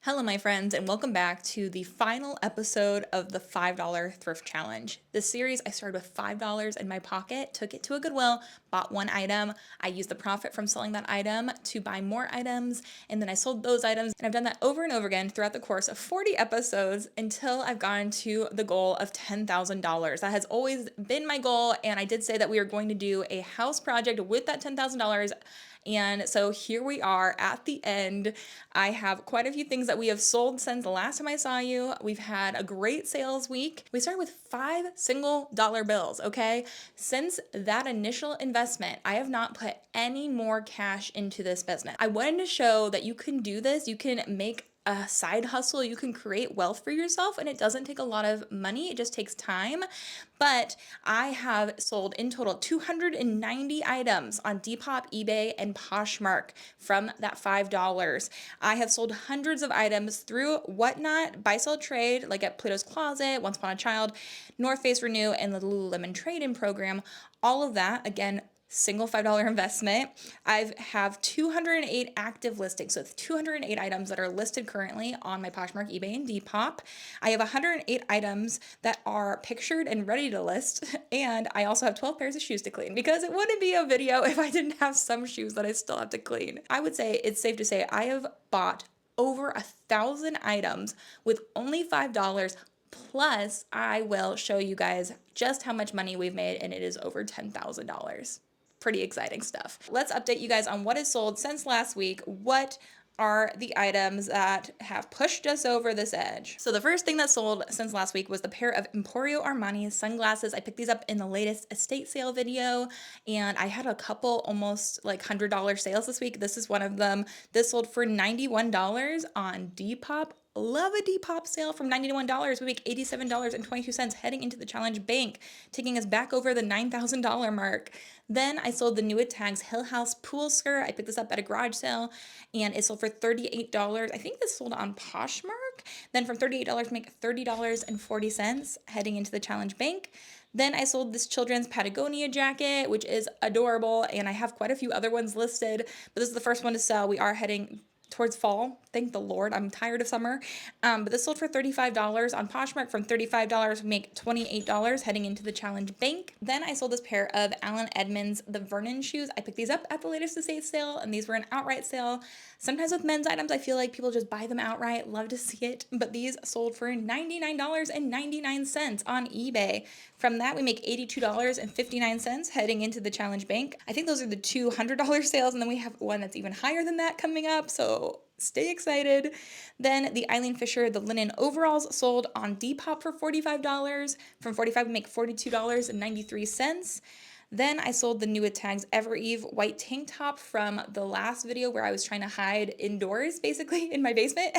Hello, my friends, and welcome back to the final episode of the $5 Thrift Challenge. This series, I started with $5 in my pocket, took it to a Goodwill, bought one item. I used the profit from selling that item to buy more items, and then I sold those items. And I've done that over and over again throughout the course of 40 episodes until I've gotten to the goal of $10,000. That has always been my goal, and I did say that we are going to do a house project with that $10,000. And so here we are at the end. I have quite a few things that we have sold since the last time I saw you. We've had a great sales week. We started with 5 single dollar bills, okay? Since that initial investment, I have not put any more cash into this business. I wanted to show that you can do this. You can make a side hustle, you can create wealth for yourself, and it doesn't take a lot of money, it just takes time. But I have sold in total 290 items on Depop, eBay, and Poshmark from that $5. I have sold hundreds of items through Whatnot, Buy Sell Trade, like at Plato's Closet, Once Upon a Child, North Face Renew, and the Lululemon Trade-In program. All of that, again, single $5 investment. I have 208 active listings, so 208 items that are listed currently on my Poshmark, eBay, and Depop. I have 108 items that are pictured and ready to list, and I also have 12 pairs of shoes to clean because it wouldn't be a video if I didn't have some shoes that I still have to clean. I would say it's safe to say I have bought over 1,000 items with only $5. Plus, I will show you guys just how much money we've made, and it is over $10,000. Pretty exciting stuff. Let's update you guys on what is sold since last week. What are the items that have pushed us over this edge? So the first thing that sold since last week was the pair of Emporio Armani sunglasses. I picked these up in the latest estate sale video, and I had a couple almost like $100 sales this week. This is one of them. This sold for $91 on Depop. Love a Depop sale from $91. We make $87.22 heading into the challenge bank, taking us back over the $9,000 mark. Then I sold the New Tags Hill House pool skirt. I picked this up at a garage sale, and it sold for $38. I think this sold on Poshmark. Then from $38, make $30.40 heading into the challenge bank. Then I sold this children's Patagonia jacket, which is adorable, and I have quite a few other ones listed, but this is the first one to sell. We are heading towards fall. Thank the Lord. I'm tired of summer. But this sold for $35 on Poshmark. From $35, we make $28 heading into the challenge bank. Then I sold this pair of Allen Edmonds, the Vernon shoes. I picked these up at the latest estate sale, and these were an outright sale. Sometimes with men's items, I feel like people just buy them outright. Love to see it. But these sold for $99.99 on eBay. From that, we make $82.59 heading into the challenge bank. I think those are the two $100 sales, and then we have one that's even higher than that coming up, so stay excited. Then the Eileen Fisher, the linen overalls, sold on Depop for $45. From $45, we make $42.93. Then I sold the New Tags Ever Eve white tank top from the last video where I was trying to hide indoors, basically, in my basement.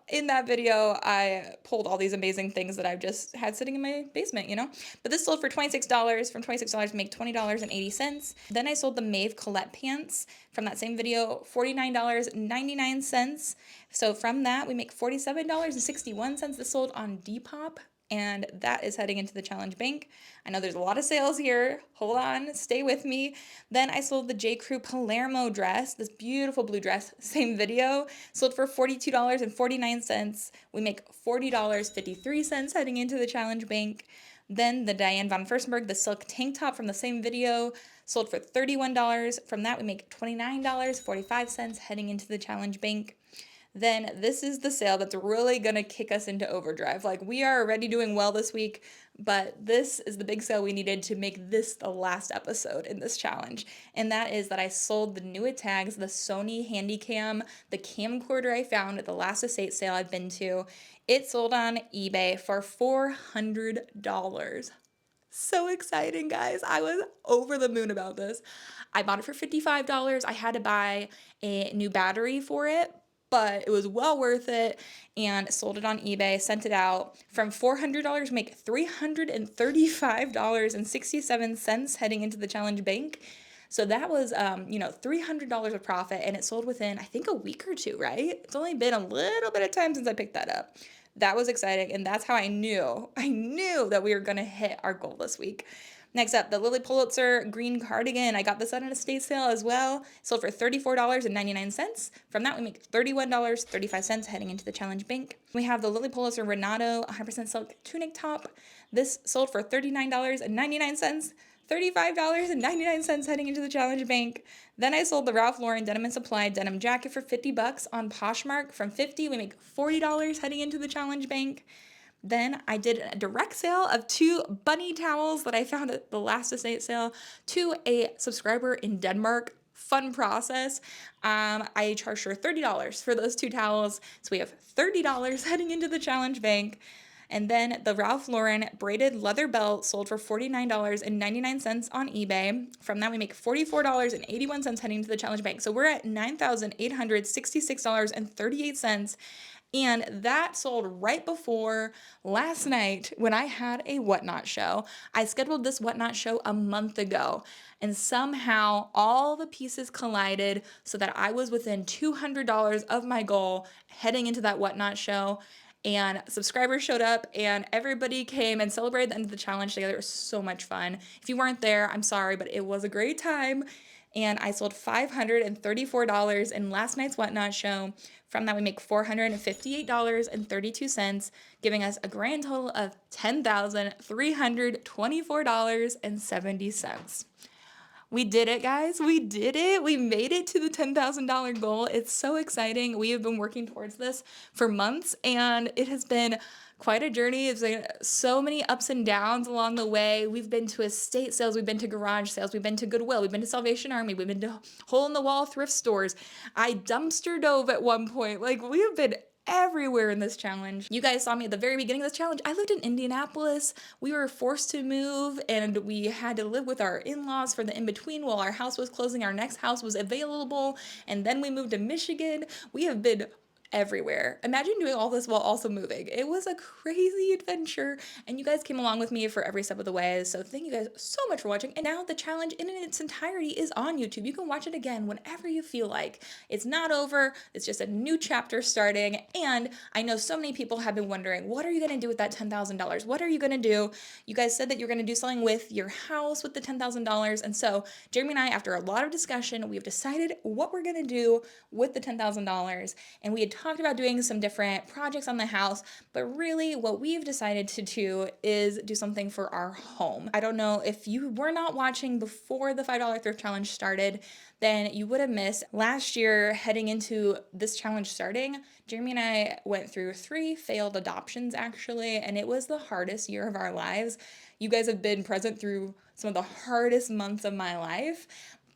In that video, I pulled all these amazing things that I've just had sitting in my basement, you know? But this sold for $26. From $26, make $20.80. Then I sold the Maeve Colette pants from that same video, $49.99. So from that, we make $47.61. This sold on Depop, and that is heading into the challenge bank. I know there's a lot of sales here. Hold on, stay with me. Then I sold the J. Crew Palermo dress, this beautiful blue dress, same video, sold for $42.49. We make $40.53 heading into the challenge bank. Then the Diane von Furstenberg, the silk tank top from the same video, sold for $31. From that, we make $29.45 heading into the challenge bank. Then this is the sale that's really going to kick us into overdrive. Like, we are already doing well this week, but this is the big sale we needed to make this the last episode in this challenge. And that is that I sold the New Tags, the Sony Handycam, the camcorder I found at the last estate sale I've been to. It sold on eBay for $400. So exciting, guys. I was over the moon about this. I bought it for $55. I had to buy a new battery for it, but it was well worth it, and sold it on eBay, sent it out. From $400, make $335.67 heading into the challenge bank. So that was, $300 of profit, and it sold within, I think, a week or two, right? It's only been a little bit of time since I picked that up. That was exciting, and that's how I knew that we were going to hit our goal this week. Next up, the Lily Pulitzer green cardigan. I got this at an estate sale as well. Sold for $34.99. From that, we make $31.35 heading into the challenge bank. We have the Lily Pulitzer Renato 100% silk tunic top. This sold for $39.99. $35.99 heading into the challenge bank. Then I sold the Ralph Lauren Denim and Supply denim jacket for $50 on Poshmark. From $50, we make $40 heading into the challenge bank. Then I did a direct sale of 2 bunny towels that I found at the last estate sale to a subscriber in Denmark. Fun process. I charged her $30 for those 2 towels. So we have $30 heading into the challenge bank. And then the Ralph Lauren braided leather belt sold for $49.99 on eBay. From that, we make $44.81 heading to the challenge bank. So we're at $9,866.38. And that sold right before last night when I had a Whatnot show. I scheduled this Whatnot show a month ago, and somehow all the pieces collided so that I was within $200 of my goal heading into that Whatnot show. And subscribers showed up and everybody came and celebrated the end of the challenge together. It was so much fun. If you weren't there, I'm sorry, but it was a great time. And I sold $534 in last night's Whatnot show. From that, we make $458.32, giving us a grand total of $10,324.70. We did it, guys. We did it. We made it to the $10,000 goal. It's so exciting. We have been working towards this for months, and it has been quite a journey. It's like so many ups and downs along the way. We've been to estate sales. We've been to garage sales. We've been to Goodwill. We've been to Salvation Army. We've been to hole-in-the-wall thrift stores. I dumpster dove at one point. Like, we have been everywhere in this challenge. You guys saw me at the very beginning of this challenge. I lived in Indianapolis. We were forced to move and we had to live with our in-laws for the in-between while our house was closing. Our next house was available, and then we moved to Michigan. We have been everywhere. Imagine doing all this while also moving. It was a crazy adventure, and you guys came along with me for every step of the way, so thank you guys so much for watching. And now the challenge in its entirety is on YouTube. You can watch it again whenever you feel like. It's not over. It's just a new chapter starting, and I know so many people have been wondering, what are you going to do with that $10,000? What are you going to do? You guys said that you're going to do something with your house with the $10,000, and so Jeremy and I, after a lot of discussion, we've decided what we're going to do with the $10,000, and we had talked about doing some different projects on the house, but really what we've decided to do is do something for our home. I don't know if you were not watching before the $5 thrift challenge started, then you would have missed last year heading into this challenge starting. Jeremy and I went through 3 failed adoptions actually, and it was the hardest year of our lives. You guys have been present through some of the hardest months of my life,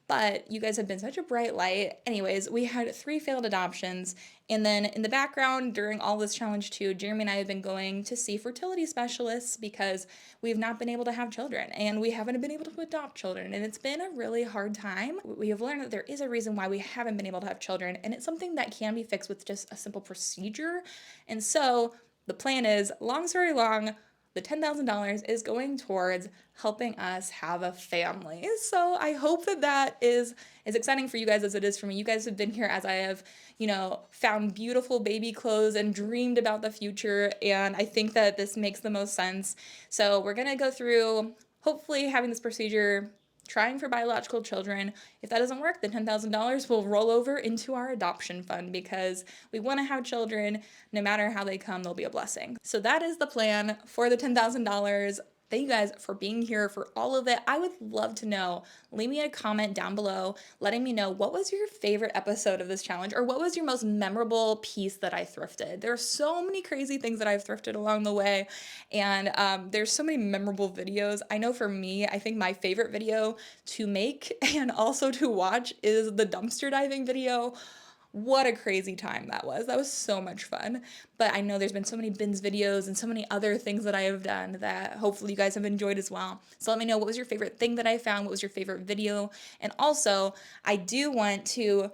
but you guys have been such a bright light. Anyways, we had 3 failed adoptions. And then in the background during all this challenge too, Jeremy and I have been going to see fertility specialists because we've not been able to have children and we haven't been able to adopt children. And it's been a really hard time. We have learned that there is a reason why we haven't been able to have children, and it's something that can be fixed with just a simple procedure. And so the plan is, long story long, the $10,000 is going towards helping us have a family. So I hope that that is as exciting for you guys as it is for me. You guys have been here as I have, found beautiful baby clothes and dreamed about the future. And I think that this makes the most sense. So we're going to go through, hopefully having this procedure, trying for biological children. If that doesn't work, then $10,000 will roll over into our adoption fund because we want to have children. No matter how they come, they'll be a blessing. So that is the plan for the $10,000. Thank you guys for being here for all of it. I would love to know. Leave me a comment down below letting me know what was your favorite episode of this challenge, or what was your most memorable piece that I thrifted. There are so many crazy things that I've thrifted along the way, and there's so many memorable videos. I know for me, I think my favorite video to make and also to watch is the dumpster diving video. What a crazy time that was. That was so much fun. But I know there's been so many bins videos and so many other things that I have done that hopefully you guys have enjoyed as well. So let me know, what was your favorite thing that I found? What was your favorite video? And also, I do want to,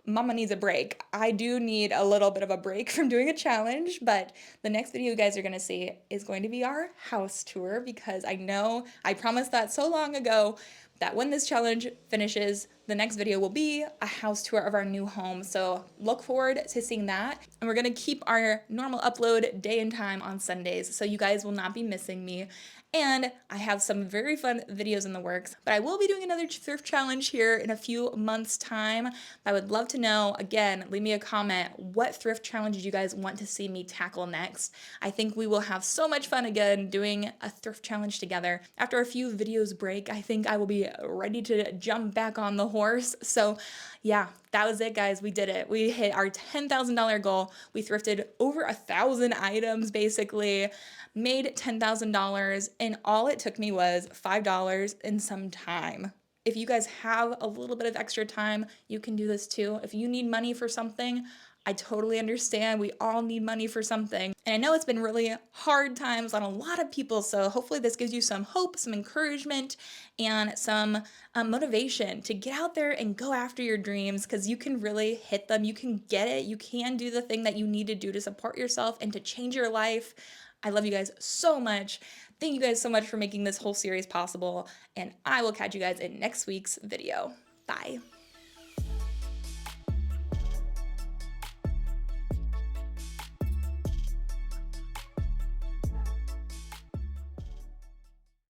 Mama needs a break. I do need a little bit of a break from doing a challenge, but the next video you guys are going to see is going to be our house tour, because I know I promised that so long ago that when this challenge finishes, the next video will be a house tour of our new home. So look forward to seeing that. And we're gonna keep our normal upload day and time on Sundays, so you guys will not be missing me. And I have some very fun videos in the works, but I will be doing another thrift challenge here in a few months' time. I would love to know, again, leave me a comment, what thrift challenge you guys want to see me tackle next. I think we will have so much fun again doing a thrift challenge together. After a few videos break, I think I will be ready to jump back on the horse. So yeah, that was it, guys. We did it. We hit our $10,000 goal. We thrifted over 1,000 items, basically, made $10,000, and all it took me was $5 and some time. If you guys have a little bit of extra time, you can do this too. If you need money for something, I totally understand. We all need money for something. And I know it's been really hard times on a lot of people, so hopefully this gives you some hope, some encouragement, and some motivation to get out there and go after your dreams, because you can really hit them. You can get it. You can do the thing that you need to do to support yourself and to change your life. I love you guys so much. Thank you guys so much for making this whole series possible, and I will catch you guys in next week's video. Bye.